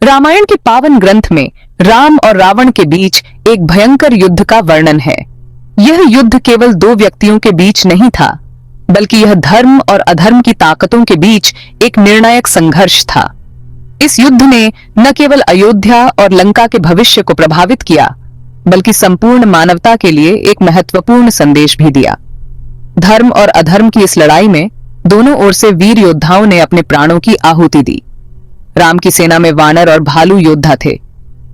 रामायण के पावन ग्रंथ में राम और रावण के बीच एक भयंकर युद्ध का वर्णन है। यह युद्ध केवल दो व्यक्तियों के बीच नहीं था, बल्कि यह धर्म और अधर्म की ताकतों के बीच एक निर्णायक संघर्ष था। इस युद्ध ने न केवल अयोध्या और लंका के भविष्य को प्रभावित किया, बल्कि संपूर्ण मानवता के लिए एक महत्वपूर्ण संदेश भी दिया। धर्म और अधर्म की इस लड़ाई में दोनों ओर से वीर योद्धाओं ने अपने प्राणों की आहुति दी। राम की सेना में वानर और भालू योद्धा थे,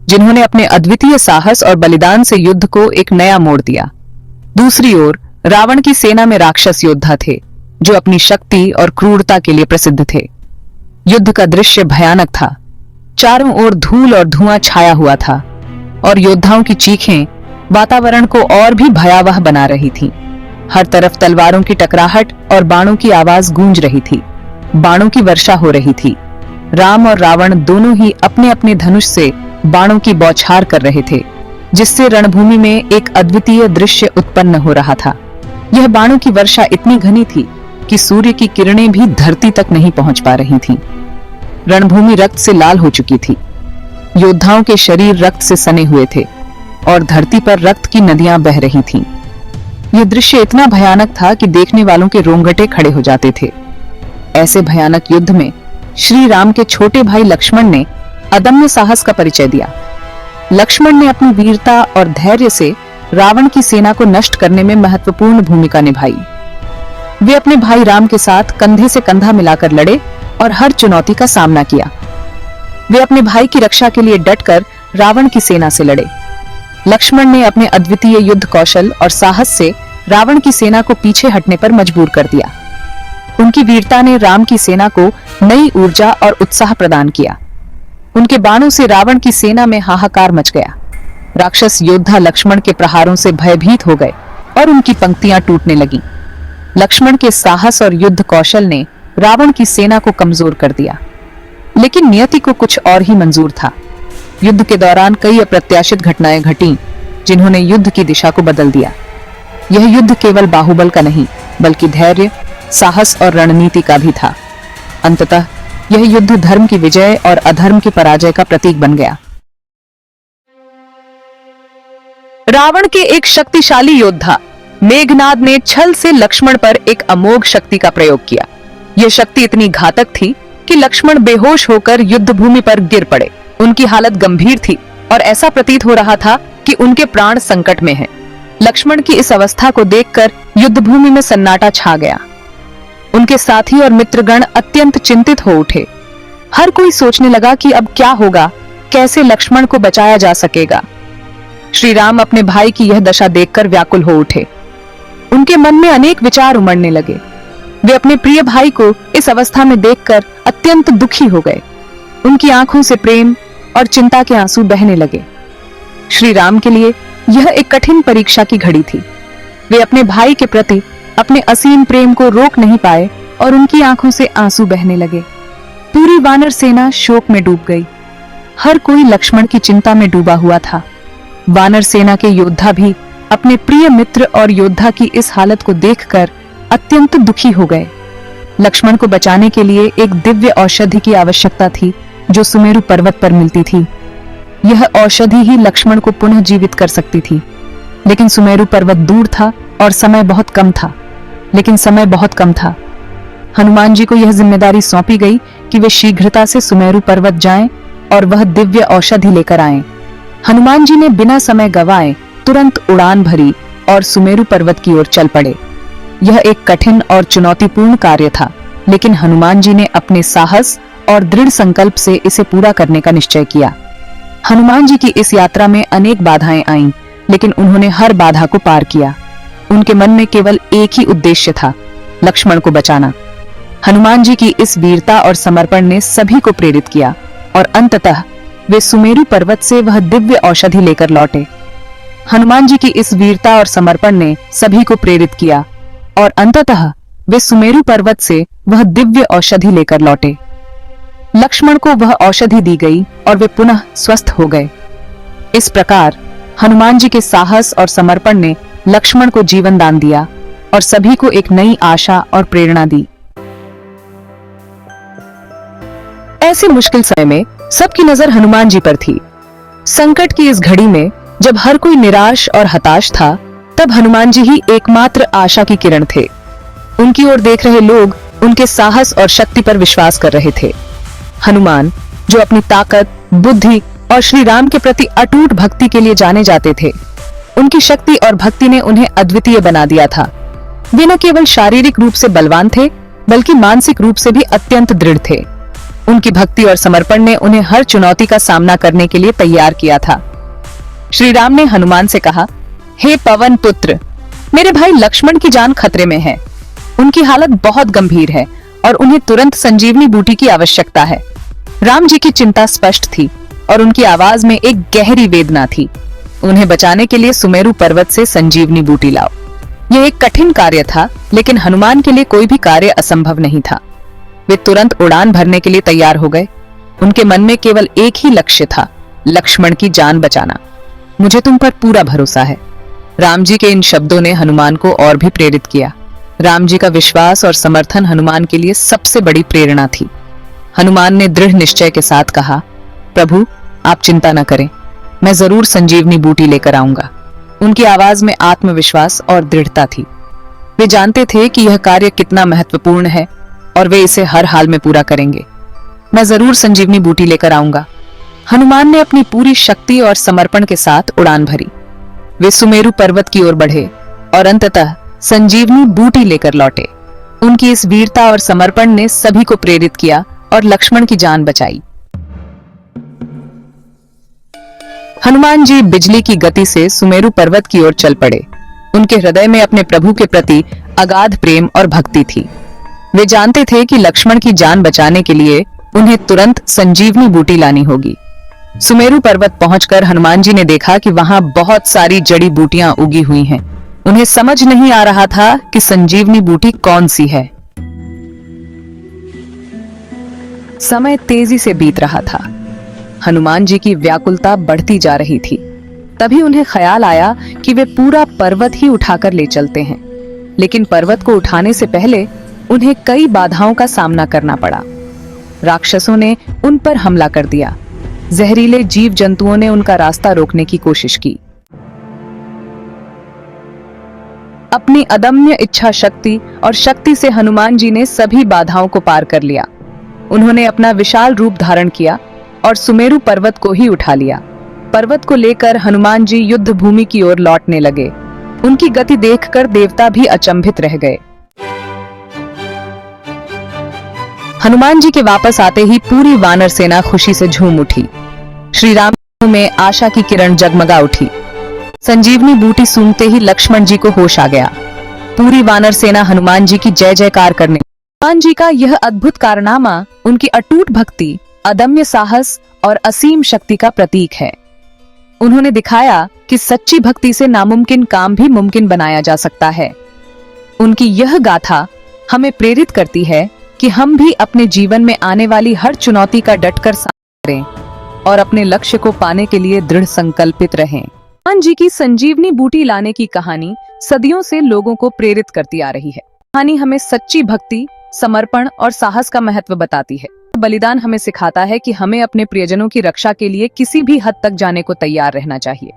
जिन्होंने अपने अद्वितीय साहस और बलिदान से युद्ध को एक नया मोड़ दिया। दूसरी ओर रावण की सेना में राक्षस योद्धा थे, जो अपनी शक्ति और क्रूरता के लिए प्रसिद्ध थे। युद्ध का दृश्य भयानक था। चारों ओर धूल और धुआं छाया हुआ था और योद्धाओं की चीखें वातावरण को और भी भयावह बना रही थीं। हर तरफ तलवारों की टकराहट और बाणों की आवाज गूंज रही थी। बाणों की वर्षा हो रही थी। राम और रावण दोनों ही अपने अपने धनुष से बाणों की बौछार कर रहे थे, जिससे रणभूमि में एक अद्वितीय दृश्य उत्पन्न हो रहा था। यह बाणों की वर्षा इतनी घनी थी कि सूर्य की किरणें भी धरती तक नहीं पहुंच पा रही थीं। रणभूमि रक्त से लाल हो चुकी थी। योद्धाओं के शरीर रक्त से सने हुए थे और धरती पर रक्त की नदियां बह रही थीं। यह दृश्य इतना भयानक था कि देखने वालों के रोंगटे खड़े हो जाते थे। ऐसे भयानक युद्ध में श्री राम के छोटे भाई लक्ष्मण ने अदम्य साहस का परिचय दिया। लक्ष्मण ने अपनी वीरता और धैर्य से रावण की सेना को नष्ट करने में महत्वपूर्ण भूमिका निभाई। वे अपने भाई राम के साथ कंधे से कंधा मिलाकर लड़े और हर चुनौती का सामना किया। वे अपने भाई की रक्षा के लिए डटकर रावण की सेना से लड़े। लक्ष्मण ने अपने अद्वितीय युद्ध कौशल और साहस से रावण की सेना को पीछे हटने पर मजबूर कर दिया। उनकी वीरता ने राम की सेना को नई ऊर्जा और उत्साह प्रदान किया। उनके बाणों से रावण की सेना में हाहाकार मच गया। राक्षस योद्धा लक्ष्मण के प्रहारों से भयभीत हो गए और उनकी पंक्तियां टूटने लगीं। लक्ष्मण के साहस और युद्ध कौशल ने रावण की सेना को कमजोर कर दिया, लेकिन नियति को कुछ और ही मंजूर था। युद्ध के दौरान कई अप्रत्याशित घटनाएं घटीं, जिन्होंने युद्ध की दिशा को बदल दिया। यह युद्ध केवल बाहुबल का नहीं, बल्कि धैर्य, साहस और रणनीति का भी था। अंततः यह युद्ध धर्म की विजय और अधर्म की पराजय का प्रतीक बन गया। रावण के एक शक्तिशाली योद्धा मेघनाद ने छल से लक्ष्मण पर एक अमोघ शक्ति का प्रयोग किया। यह शक्ति इतनी घातक थी कि लक्ष्मण बेहोश होकर युद्ध भूमि पर गिर पड़े। उनकी हालत गंभीर थी और ऐसा प्रतीत हो रहा था कि उनके प्राण संकट में हैं। लक्ष्मण की इस अवस्था को देखकर युद्ध भूमि में सन्नाटा छा गया। उनके साथी और मित्रगण अत्यंत चिंतित हो उठे। हर कोई सोचने लगा कि अब क्या होगा, कैसे लक्ष्मण को बचाया जा सकेगा। श्री राम अपने भाई की यह दशा देखकर व्याकुल हो उठे। उनके मन में अनेक विचार उमड़ने लगे। वे अपने प्रिय भाई को इस अवस्था में देखकर अत्यंत दुखी हो गए। उनकी आंखों से प्रेम और चिंता के आंसू बहने लगे। श्री राम के लिए यह एक कठिन परीक्षा की घड़ी थी। वे अपने भाई के प्रति अपने असीम प्रेम को रोक नहीं पाए और उनकी आंखों से आंसू बहने लगे। पूरी वानर सेना शोक में डूब गई। हर कोई लक्ष्मण की चिंता में डूबा हुआ था। वानर सेना के योद्धा भी अपने प्रिय मित्र और योद्धा की इस हालत को देखकर अत्यंत दुखी हो गए। लक्ष्मण को बचाने के लिए एक दिव्य औषधि की आवश्यकता थी, जो सुमेरु पर्वत पर मिलती थी। यह औषधि ही लक्ष्मण को पुनः जीवित कर सकती थी, लेकिन सुमेरु पर्वत दूर था और समय बहुत कम था। हनुमान जी को यह जिम्मेदारी सौंपी गई कि वे शीघ्रता से सुमेरु पर्वत जाएं और वह दिव्य औषधि लेकर आएं। हनुमान जी ने बिना समय गवाए तुरंत उड़ान भरी और सुमेरु पर्वत की ओर चल पड़े। यह एक कठिन और चुनौतीपूर्ण कार्य था, लेकिन हनुमान जी ने अपने साहस और दृढ़ संकल्प से इसे पूरा करने का निश्चय किया। हनुमान जी की इस यात्रा में अनेक बाधाएं आईं, लेकिन उन्होंने हर बाधा को पार किया। उनके मन में केवल एक ही उद्देश्य था, लक्ष्मण को बचाना। हनुमान जी की इस वीरता और समर्पण ने सभी को प्रेरित किया और अंततः वे सुमेरु पर्वत से वह दिव्य औषधि लेकर लौटे। हनुमान जी की इस वीरता और समर्पण ने सभी को प्रेरित किया और अंततः वे सुमेरु पर्वत से वह दिव्य औषधि लेकर लौटे। लक्ष्मण को वह औषधि दी गई और वे पुनः स्वस्थ हो गए। इस प्रकार हनुमान जी के साहस और समर्पण ने लक्ष्मण को जीवन दान दिया और सभी को एक नई आशा और प्रेरणा दी। ऐसे मुश्किल समय में सबकी नजर हनुमान जी पर थी। संकट की इस घड़ी में जब हर कोई निराश और हताश था, तब हनुमान जी ही एकमात्र आशा की किरण थे। उनकी ओर देख रहे लोग उनके साहस और शक्ति पर विश्वास कर रहे थे। हनुमान, जो अपनी ताकत, बुद्धि और श्री राम के प्रति अटूट भक्ति के लिए जाने जाते थे, उनकी शक्ति और भक्ति ने उन्हें अद्वितीय बना दिया था। वे न केवल शारीरिक रूप से बलवान थे, बल्कि मानसिक रूप से भी अत्यंत दृढ़ थे। उनकी भक्ति और समर्पण ने उन्हें हर चुनौती का सामना करने के लिए तैयार किया था। श्री राम ने हनुमान से कहा, हे पवन पुत्र, मेरे भाई लक्ष्मण की जान खतरे में है। उनकी हालत बहुत गंभीर है और उन्हें तुरंत संजीवनी बूटी की आवश्यकता है। राम जी की चिंता स्पष्ट थी और उनकी आवाज में एक गहरी वेदना थी। उन्हें बचाने के लिए सुमेरु पर्वत से संजीवनी बूटी लाओ। यह एक कठिन कार्य था, लेकिन हनुमान के लिए कोई भी कार्य असंभव नहीं था। वे तुरंत उड़ान भरने के लिए तैयार हो गए। उनके मन में केवल एक ही लक्ष्य था, लक्ष्मण की जान बचाना। मुझे तुम पर पूरा भरोसा है। राम जी के इन शब्दों ने हनुमान को और भी प्रेरित किया। राम जी का विश्वास और समर्थन हनुमान के लिए सबसे बड़ी प्रेरणा थी। हनुमान ने दृढ़ निश्चय के साथ कहा, प्रभु, आप चिंता न करें, मैं जरूर संजीवनी बूटी लेकर आऊंगा। उनकी आवाज में आत्मविश्वास और दृढ़ता थी। वे जानते थे कि यह कार्य कितना महत्वपूर्ण है और वे इसे हर हाल में पूरा करेंगे। मैं जरूर संजीवनी बूटी लेकर आऊंगा। हनुमान ने अपनी पूरी शक्ति और समर्पण के साथ उड़ान भरी। वे सुमेरु पर्वत की ओर बढ़े और अंततः संजीवनी बूटी लेकर लौटे। उनकी इस वीरता और समर्पण ने सभी को प्रेरित किया और लक्ष्मण की जान बचाई। हनुमान जी बिजली की गति से सुमेरु पर्वत की ओर चल पड़े। उनके हृदय में अपने प्रभु के प्रति अगाध प्रेम और भक्ति थी। वे जानते थे कि लक्ष्मण की जान बचाने के लिए उन्हें तुरंत संजीवनी बूटी लानी होगी। सुमेरु पर्वत पहुंचकर हनुमान जी ने देखा कि वहां बहुत सारी जड़ी बूटियां उगी हुई हैं। उन्हें समझ नहीं आ रहा था कि संजीवनी बूटी कौन सी है। समय तेजी से बीत रहा था। हनुमान जी की व्याकुलता बढ़ती जा रही थी। तभी उन्हें ख्याल आया कि वे पूरा पर्वत ही उठाकर ले चलते हैं। लेकिन पर्वत को उठाने से पहले उन्हें कई बाधाओं का सामना करना पड़ा। राक्षसों ने उन पर हमला कर दिया। जहरीले जीव जंतुओं ने उनका रास्ता रोकने की कोशिश की। अपनी अदम्य इच्छा शक्ति और शक्ति से हनुमान जी ने सभी बाधाओं को पार कर लिया। उन्होंने अपना विशाल रूप धारण किया और सुमेरु पर्वत को ही उठा लिया। पर्वत को लेकर हनुमान जी युद्ध भूमि की ओर लौटने लगे। उनकी गति देखकर देवता भी अचंभित रह गए। हनुमान जी के वापस आते ही पूरी वानर सेना खुशी से झूम उठी। श्री राम में आशा की किरण जगमगा उठी। संजीवनी बूटी सूंघते ही लक्ष्मण जी को होश आ गया। पूरी वानर सेना हनुमान जी की जय जयकार करने। हनुमान जी का यह अद्भुत कारनामा उनकी अटूट भक्ति, अदम्य साहस और असीम शक्ति का प्रतीक है। उन्होंने दिखाया कि सच्ची भक्ति से नामुमकिन काम भी मुमकिन बनाया जा सकता है। उनकी यह गाथा हमें प्रेरित करती है कि हम भी अपने जीवन में आने वाली हर चुनौती का डटकर सामना करें और अपने लक्ष्य को पाने के लिए दृढ़ संकल्पित रहें। हनुमान जी की संजीवनी बूटी लाने की कहानी सदियों से लोगों को प्रेरित करती आ रही है। कहानी हमें सच्ची भक्ति, समर्पण और साहस का महत्व बताती है। बलिदान हमें सिखाता है कि हमें अपने प्रियजनों की रक्षा के लिए किसी भी हद तक जाने को तैयार रहना चाहिए।